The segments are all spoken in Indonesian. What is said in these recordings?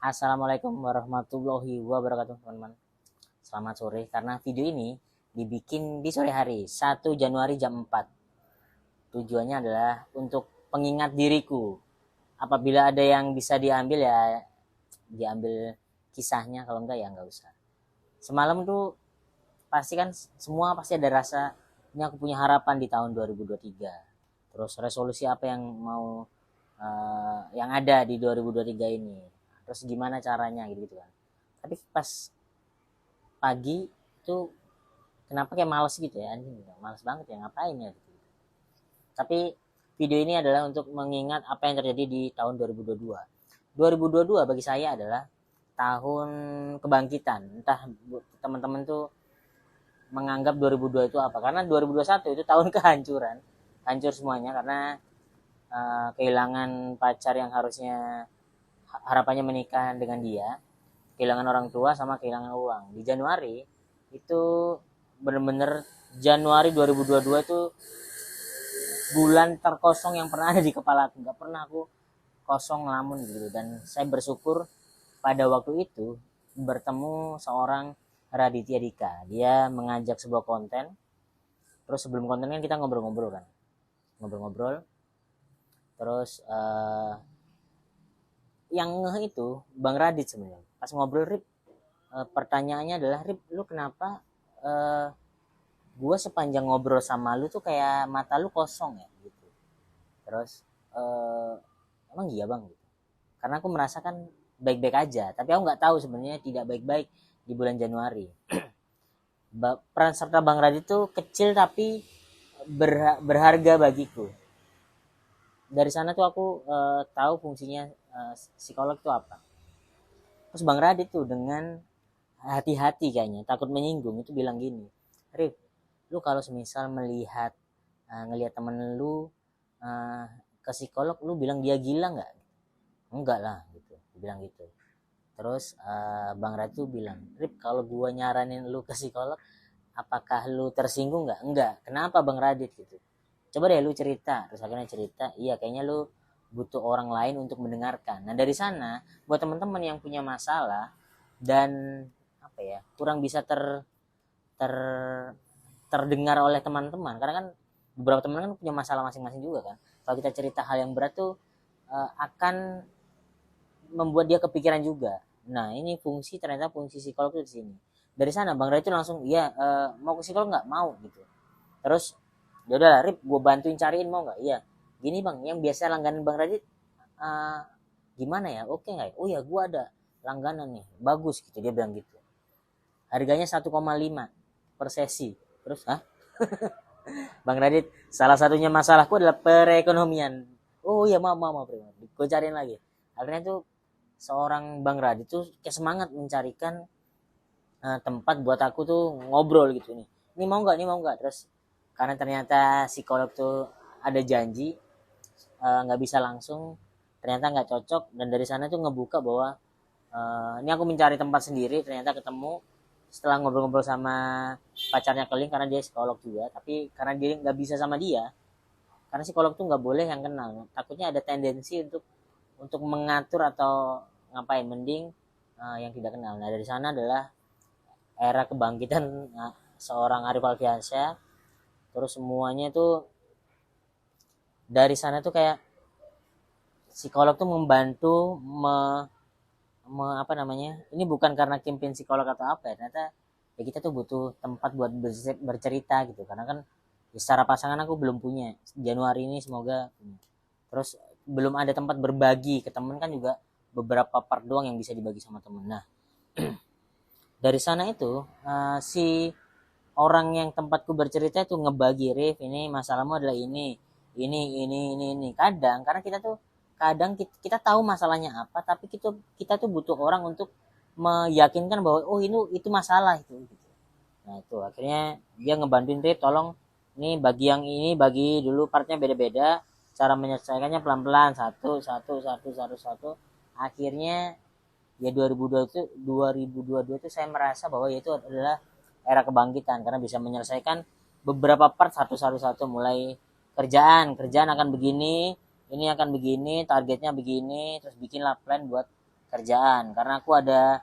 Assalamualaikum warahmatullahi wabarakatuh, teman-teman. Selamat sore, karena video ini dibikin di sore hari 1 Januari jam 4. Tujuannya adalah untuk pengingat diriku. Apabila ada yang bisa diambil ya diambil kisahnya, kalau enggak ya enggak usah. Semalam tuh pasti kan semua pasti ada rasa ini aku punya harapan di tahun 2023. Terus resolusi apa yang mau yang ada di 2023 ini. Terus gimana caranya gitu kan. Tapi pas pagi itu kenapa kayak males gitu ya, anjing, males banget ya, ngapain ya gitu. Tapi video ini adalah untuk mengingat apa yang terjadi di tahun 2022. 2022 bagi saya adalah tahun kebangkitan. Entah teman-teman tuh menganggap 2002 itu apa, karena 2021 itu tahun kehancuran, hancur semuanya karena kehilangan pacar yang harusnya harapannya menikah dengan dia, kehilangan orang tua, sama kehilangan uang. Di Januari itu bener-bener Januari 2022 itu bulan terkosong yang pernah ada di kepala aku. Gak pernah aku kosong ngelamun gitu. Dan saya bersyukur pada waktu itu bertemu seorang Raditya Dika. Dia mengajak sebuah konten. Terus sebelum konten kan kita ngobrol-ngobrol kan. Ngobrol-ngobrol. Terus yang ngeh itu Bang Radit sebenarnya. Pas ngobrol, Rip, pertanyaannya adalah, Rip, lu kenapa gue sepanjang ngobrol sama lu tuh kayak mata lu kosong ya gitu. Terus emang iya bang gitu. Karena aku merasakan baik-baik aja, tapi aku nggak tahu sebenarnya tidak baik-baik di bulan Januari. Peran serta Bang Radit tuh kecil tapi berharga bagiku. Dari sana tuh aku tahu fungsinya psikolog itu apa. Terus Bang Radit tuh dengan hati-hati kayaknya, takut menyinggung, itu bilang gini, Rif, lu kalau semisal ngelihat temen lu ke psikolog, lu bilang dia gila nggak? Enggak lah gitu, dia bilang gitu. Terus Bang Radit tuh bilang, Rif, kalau gua nyaranin lu ke psikolog, apakah lu tersinggung nggak? Enggak. Kenapa Bang Radit gitu? Coba deh lu cerita. Terus akhirnya cerita, iya kayaknya lu butuh orang lain untuk mendengarkan. Nah dari sana buat teman-teman yang punya masalah dan apa ya, kurang bisa ter terdengar oleh teman-teman, karena kan beberapa teman kan punya masalah masing-masing juga kan. Kalau kita cerita hal yang berat tuh akan membuat dia kepikiran juga. Nah ini ternyata fungsi psikolog itu di sini. Dari sana Bang Radit itu langsung, iya mau ke psikolog nggak? Mau gitu. Terus ya udah, Rip, gue bantuin cariin, mau nggak? Iya. Gini bang, yang biasa langganan Bang Radit gimana ya? Oke nggak ya? Oh ya, gue ada langganan nih, bagus gitu, dia bilang gitu. Harganya 1,5 per sesi. Terus Bang Radit, salah satunya masalahku adalah perekonomian. Oh iya, mau gue cariin lagi. Akhirnya tuh seorang Bang Radit tuh kayak semangat mencarikan tempat buat aku tuh ngobrol gitu nih. Ini mau nggak? Terus karena ternyata psikolog tuh ada janji, nggak bisa langsung, ternyata nggak cocok, dan dari sana tuh ngebuka bahwa ini aku mencari tempat sendiri, ternyata ketemu setelah ngobrol-ngobrol sama pacarnya Keling, karena dia psikolog juga, tapi karena dia nggak bisa sama dia, karena psikolog tuh nggak boleh yang kenal, takutnya ada tendensi untuk mengatur atau ngapain, mending yang tidak kenal. Nah dari sana adalah era kebangkitan seorang Arif Alfiansyah. Terus semuanya tuh dari sana tuh kayak psikolog tuh membantu apa namanya, ini bukan karena campaign psikolog atau apa ya, ternyata ya kita tuh butuh tempat buat bercerita gitu, karena kan ya secara pasangan aku belum punya, Januari ini semoga punya. Terus belum ada tempat berbagi ke temen kan, juga beberapa part doang yang bisa dibagi sama temen. Nah dari sana itu si orang yang tempatku bercerita itu ngebagi, Rif, ini masalahmu adalah ini. Kadang karena kita tahu masalahnya apa, tapi kita tuh butuh orang untuk meyakinkan bahwa oh itu masalah itu gitu. Nah itu akhirnya dia ngebantuin, Rif, tolong nih bagi yang ini, bagi dulu partnya beda-beda, cara menyelesaikannya pelan-pelan, satu. Akhirnya ya 2022 itu saya merasa bahwa itu adalah era kebangkitan, karena bisa menyelesaikan beberapa part satu, mulai kerjaan akan begini, ini akan begini, targetnya begini, terus bikinlah plan buat kerjaan, karena aku ada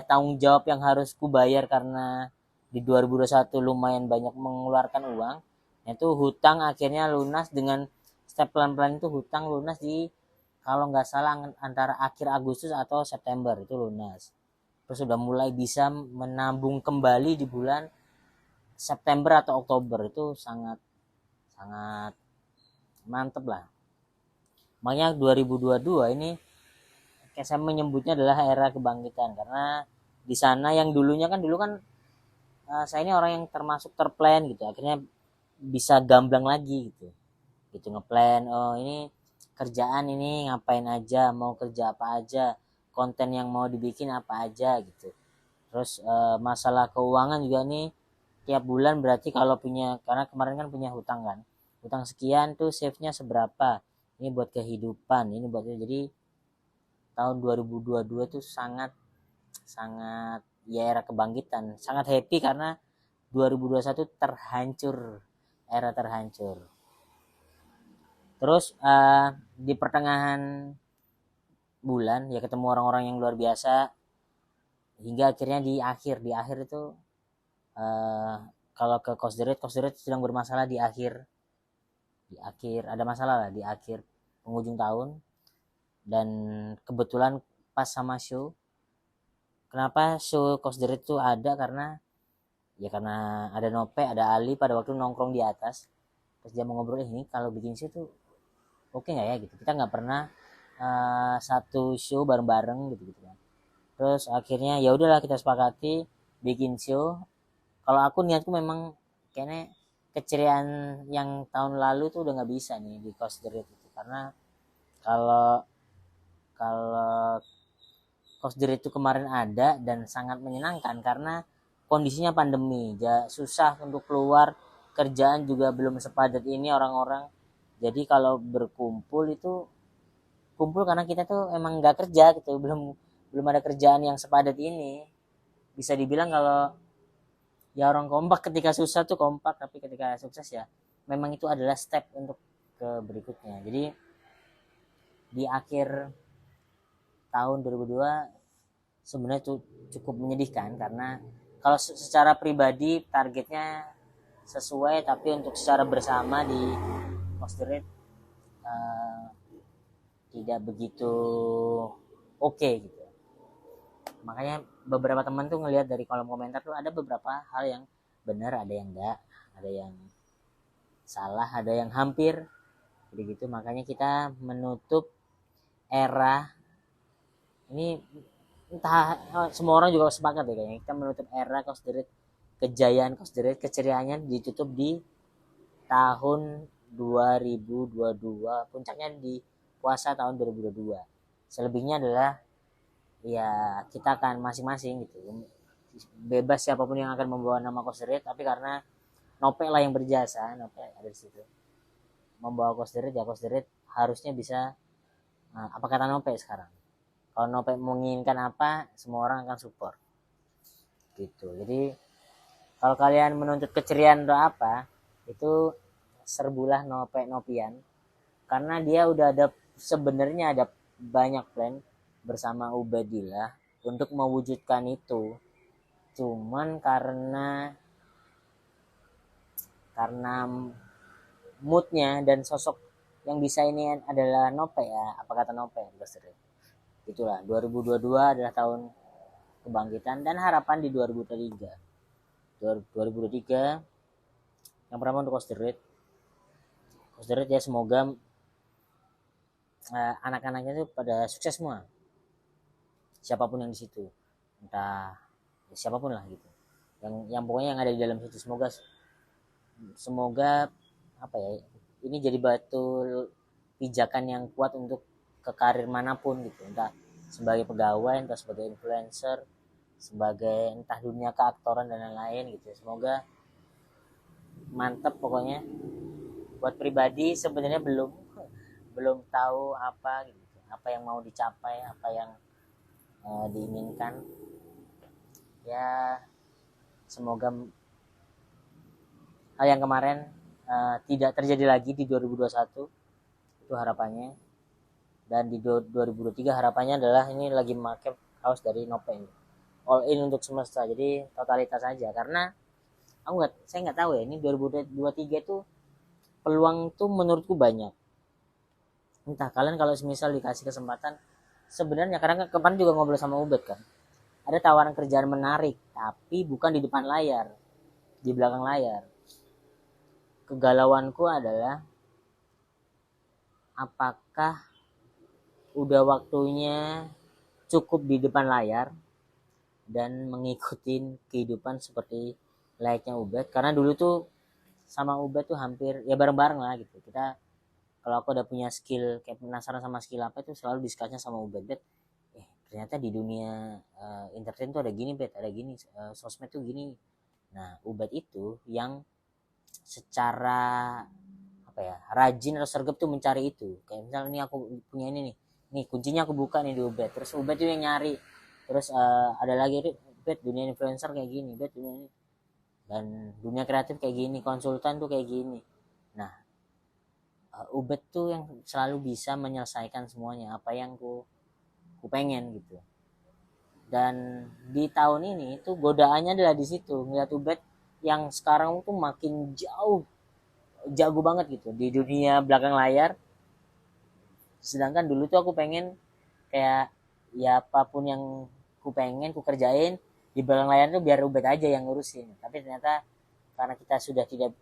tanggung jawab yang harus ku bayar karena di 2021 lumayan banyak mengeluarkan uang. Itu hutang akhirnya lunas dengan step pelan-pelan, itu hutang lunas di kalau nggak salah antara akhir Agustus atau September itu lunas. Terus sudah mulai bisa menabung kembali di bulan September atau Oktober, itu sangat sangat mantep lah. Makanya 2022 ini kayak saya menyebutnya adalah era kebangkitan, karena di sana yang dulu kan saya ini orang yang termasuk terplan gitu, akhirnya bisa gamblang lagi gitu ngeplan, oh ini kerjaan ini ngapain aja, mau kerja apa aja, konten yang mau dibikin apa aja gitu. Terus masalah keuangan juga nih, tiap bulan berarti kalau punya, karena kemarin kan punya hutang kan, hutang sekian tuh save-nya seberapa, ini buat kehidupan, ini buat, jadi tahun 2022 tuh sangat sangat ya era kebangkitan, sangat happy karena 2021 terhancur, era terhancur. Terus di pertengahan bulan ya ketemu orang-orang yang luar biasa, hingga akhirnya di akhir itu uh, kalau ke Coast the Rate sedang bermasalah di akhir ada masalah lah di akhir penghujung tahun. Dan kebetulan pas sama show, kenapa show Coast the Rate itu ada, karena ya karena ada Nope, ada Ali pada waktu nongkrong di atas, terus dia mau ngobrol, ini kalau bikin show tuh oke nggak ya gitu, kita nggak pernah satu show bareng-bareng gitu kan. Terus akhirnya ya udahlah kita sepakati bikin show. Kalau aku niatku memang kayaknya keceriaan yang tahun lalu tuh udah nggak bisa nih di Coast the Rate itu, karena kalau kalau Coast the Rate itu kemarin ada dan sangat menyenangkan karena kondisinya pandemi, susah untuk keluar, kerjaan juga belum sepadat ini orang-orang. Jadi kalau berkumpul itu kumpul karena kita tuh emang nggak kerja gitu, belum belum ada kerjaan yang sepadat ini. Bisa dibilang kalau ya orang kompak ketika susah tuh kompak, tapi ketika sukses ya memang itu adalah step untuk ke berikutnya. Jadi di akhir tahun 2002 sebenarnya cukup menyedihkan, karena kalau secara pribadi targetnya sesuai, tapi untuk secara bersama di Coast the Rate tidak begitu oke gitu. Makanya beberapa teman tuh ngelihat dari kolom komentar tuh ada beberapa hal yang benar, ada yang enggak, ada yang salah, ada yang hampir jadi gitu. Makanya kita menutup era ini, entah semua orang juga sepakat ya kayaknya, kita menutup era Coast the Rate, kejayaan Coast the Rate, keceriaannya ditutup di tahun 2022, puncaknya di puasa tahun 2022. Selebihnya adalah ya kita akan masing-masing gitu, bebas siapapun yang akan membawa nama Coast the Rate, tapi karena Nope lah yang berjasa, Nope ada di situ membawa Coast the Rate, ya Coast the Rate harusnya bisa apa kata Nope sekarang, kalau Nope menginginkan apa semua orang akan support gitu. Jadi kalau kalian menuntut keceriaan atau apa, itu serbulah Nopian, karena dia udah ada, sebenarnya ada banyak plan bersama Ubadillah untuk mewujudkan itu. Cuman karena moodnya dan sosok yang bisa ini adalah Nope, ya apa kata Nope, itulah 2022 adalah tahun kebangkitan dan harapan di 2023 yang pertama untuk Coast the Rate ya, semoga anak-anaknya itu pada sukses semua, siapapun yang di situ, entah ya, siapapun lah gitu, yang pokoknya yang ada di dalam situ, semoga apa ya, ini jadi batu pijakan yang kuat untuk ke karir manapun gitu, entah sebagai pegawai, entah sebagai influencer, sebagai entah dunia keaktoran dan lain-lain gitu. Semoga mantep pokoknya. Buat pribadi sebenarnya belum tahu apa gitu, apa yang mau dicapai, apa yang diinginkan, ya semoga hal yang kemarin tidak terjadi lagi di 2021, itu harapannya. Dan di 2023 harapannya adalah ini lagi market house dari No Pain, all in untuk semesta, jadi totalitas aja. Karena saya nggak tahu ya, ini 2023 itu peluang tuh menurutku banyak. Entah kalian kalau semisal dikasih kesempatan, sebenarnya karena kemarin juga ngobrol sama Ubed kan, ada tawaran kerjaan menarik tapi bukan di depan layar, di belakang layar. Kegalauanku adalah apakah udah waktunya cukup di depan layar dan mengikuti kehidupan seperti layaknya Ubed. Karena dulu tuh sama Ubed tuh hampir ya bareng-bareng lah gitu. Kita kalau aku udah punya skill, kayak penasaran sama skill apa itu selalu discussnya sama Ubed. Ternyata di dunia entertain tuh ada gini, ada gini, sosmed tuh gini. Nah, Ubed itu yang secara apa ya, rajin atau sergap tuh mencari itu. Kayak misalnya nih aku punya ini nih kuncinya aku buka nih di Ubed, terus Ubed tuh yang nyari. Terus ada lagi Ubed dunia influencer kayak gini, Ubed dunia ini, dan dunia kreatif kayak gini, konsultan tuh kayak gini. Nah, Ubed tuh yang selalu bisa menyelesaikan semuanya apa yang ku pengen gitu. Dan di tahun ini tuh godaannya adalah di situ, ngeliat Ubed yang sekarang tuh makin jauh, jago banget gitu di dunia belakang layar. Sedangkan dulu tuh aku pengen kayak ya apapun yang ku pengen ku kerjain di belakang layar tuh biar Ubed aja yang ngurusin. Tapi ternyata karena kita sudah tidak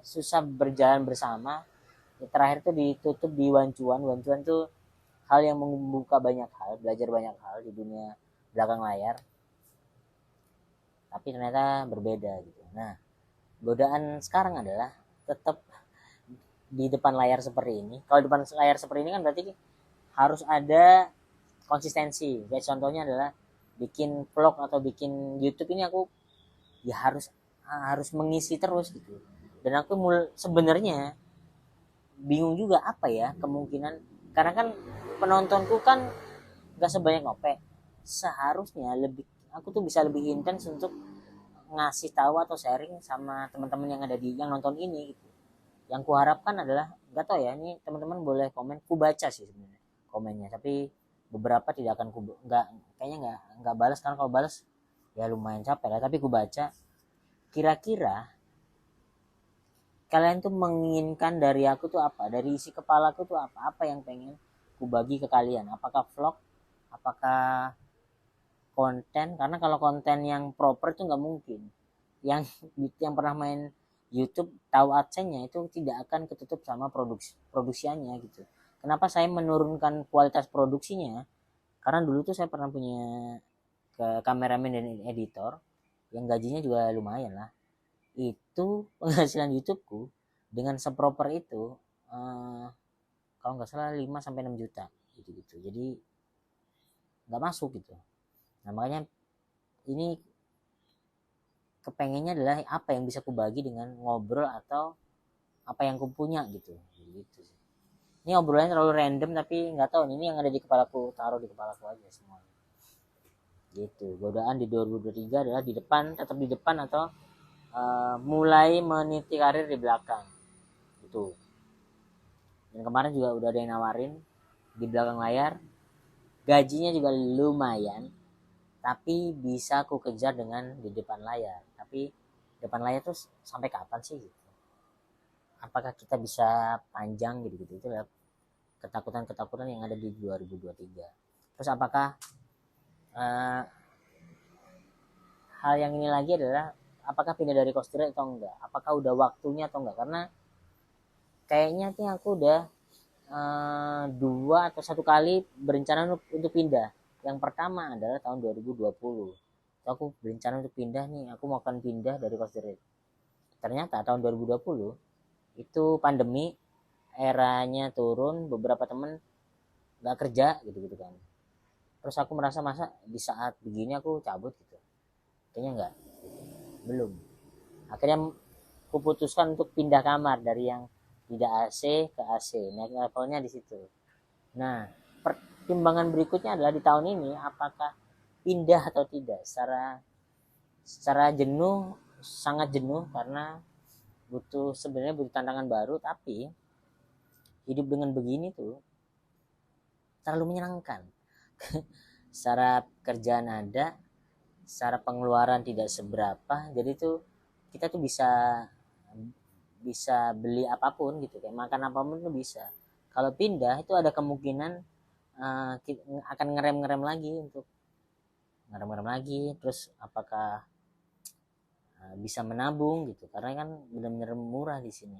susah berjalan bersama, ya terakhir tuh ditutup di Wancuan. Wancuan tuh hal yang membuka banyak hal, belajar banyak hal di dunia belakang layar, tapi ternyata berbeda gitu. Nah, godaan sekarang adalah tetap di depan layar seperti ini. Kalau depan layar seperti ini kan berarti harus ada konsistensi. Kayak contohnya adalah bikin vlog atau bikin YouTube ini aku ya harus mengisi terus gitu. Dan aku sebenarnya bingung juga apa ya kemungkinan, karena kan penontonku kan gak sebanyak Nope. Seharusnya lebih aku tuh bisa lebih intens untuk ngasih tahu atau sharing sama teman-teman yang ada di yang nonton ini gitu. Yang kuharapkan adalah, nggak tahu ya, ini teman-teman boleh komen, ku baca sih sebenarnya komennya, tapi beberapa tidak akan kayaknya nggak balas, karena kalau balas ya lumayan capek lah. Tapi ku baca, kira-kira kalian tuh menginginkan dari aku tuh apa, dari isi kepalaku tuh apa yang pengen ku bagi ke kalian, apakah vlog, apakah konten. Karena kalau konten yang proper itu nggak mungkin, yang pernah main YouTube tahu AdSense-nya itu tidak akan ketutup sama produksiannya gitu. Kenapa saya menurunkan kualitas produksinya? Karena dulu tuh saya pernah punya kameramen dan editor yang gajinya juga lumayan lah. Itu penghasilan YouTubeku dengan seproper itu kalau nggak salah 5 sampai 6 juta gitu. Jadi nggak masuk gitu. Nah, makanya ini kepengennya adalah apa yang bisa kubagi dengan ngobrol atau apa yang kupunya gitu. Ini obrolannya terlalu random, tapi nggak tahu ini yang ada di kepalaku, taruh di kepalaku aja semua gitu. Godaan di 2023 adalah di depan, tetap di depan, atau mulai meniti karir di belakang gitu. Dan kemarin juga udah ada yang nawarin di belakang layar, gajinya juga lumayan, tapi bisa aku kejar dengan di depan layar. Tapi depan layar tuh sampai kapan sih gitu? Apakah kita bisa panjang gitu itu adalah ketakutan yang ada di 2023. Terus apakah hal yang ini lagi adalah apakah pindah dari Coaster atau enggak, apakah udah waktunya atau enggak. Karena kayaknya sih aku udah 2 atau 1 kali berencana untuk pindah. Yang pertama adalah tahun 2020. Aku berencana untuk pindah nih, aku mau akan pindah dari Coaster. Ternyata tahun 2020 itu pandemi, eranya turun, beberapa temen nggak kerja gitu kan. Terus aku merasa masa di saat begini aku cabut gitu, kayaknya nggak, belum. Akhirnya aku putuskan untuk pindah kamar dari yang tidak AC ke AC, naik levelnya di situ. Nah, pertimbangan berikutnya adalah di tahun ini apakah pindah atau tidak. Secara jenuh, sangat jenuh, karena sebenarnya butuh tantangan baru. Tapi hidup dengan begini tuh terlalu menyenangkan. Secara kerjaan ada, secara pengeluaran tidak seberapa, jadi tuh kita tuh bisa bisa beli apapun gitu, kayak makan apapun tuh bisa. Kalau pindah itu ada kemungkinan akan ngerem lagi, untuk ngerem lagi, terus apakah bisa menabung gitu, karena kan benar-benar murah di sini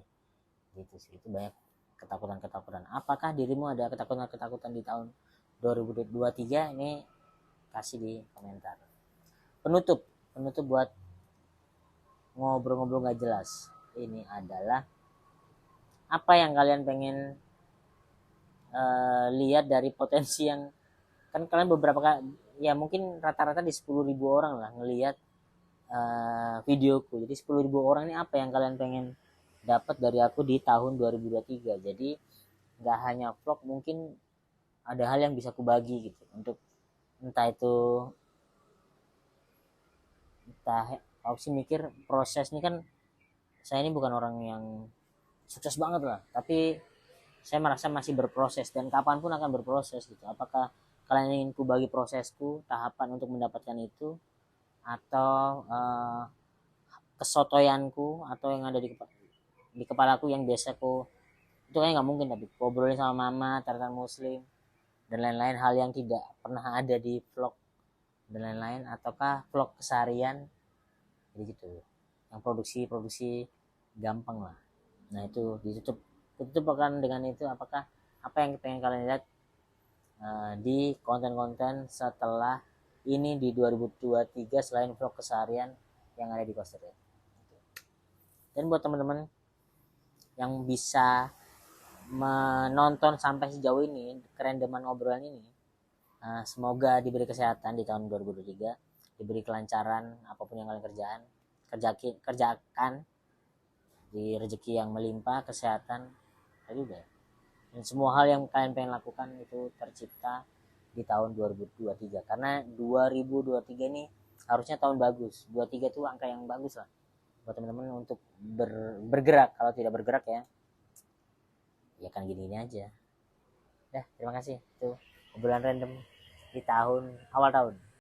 gitu sih. Itu banyak ketakutan. Apakah dirimu ada ketakutan di tahun 2023? Ini kasih di komentar. Penutup buat ngobrol-ngobrol gak jelas ini adalah, apa yang kalian pengen lihat dari potensi yang, kan kalian beberapa kali ya, mungkin rata-rata di 10.000 orang lah ngelihat videoku. Jadi 10.000 orang ini apa yang kalian pengen dapat dari aku di tahun 2023. Jadi nggak hanya vlog, mungkin ada hal yang bisa aku bagi gitu, untuk entah itu, aku sih mikir proses ini kan, saya ini bukan orang yang sukses banget lah, tapi saya merasa masih berproses dan kapanpun akan berproses gitu. Apakah kalian ingin ku bagi prosesku, tahapan untuk mendapatkan itu, atau kesotoyanku, atau yang ada di kepalaku yang biasa ku, itu kayaknya nggak mungkin, tapi ngobrolin sama mama, catatan muslim, dan lain-lain, hal yang tidak pernah ada di vlog dan lain-lain, ataukah vlog keseharian, jadi gitu, yang produksi gampang lah. Nah itu ditutup akan dengan itu, apakah apa yang pengen kalian lihat di konten-konten setelah ini di 2023 selain vlog keseharian yang ada di Coaster. Dan buat teman-teman yang bisa menonton sampai sejauh ini, kerendeman obrolan ini, semoga diberi kesehatan di tahun 2023, diberi kelancaran apapun yang kalian kerjakan, di rezeki yang melimpah, kesehatan, juga, dan semua hal yang kalian pengen lakukan itu tercipta di tahun 2023. Karena 2023 ini harusnya tahun bagus. 23 itu angka yang bagus lah buat teman-teman untuk bergerak. Kalau tidak bergerak ya kan gini aja. Terima kasih. Itu obrolan random di awal tahun.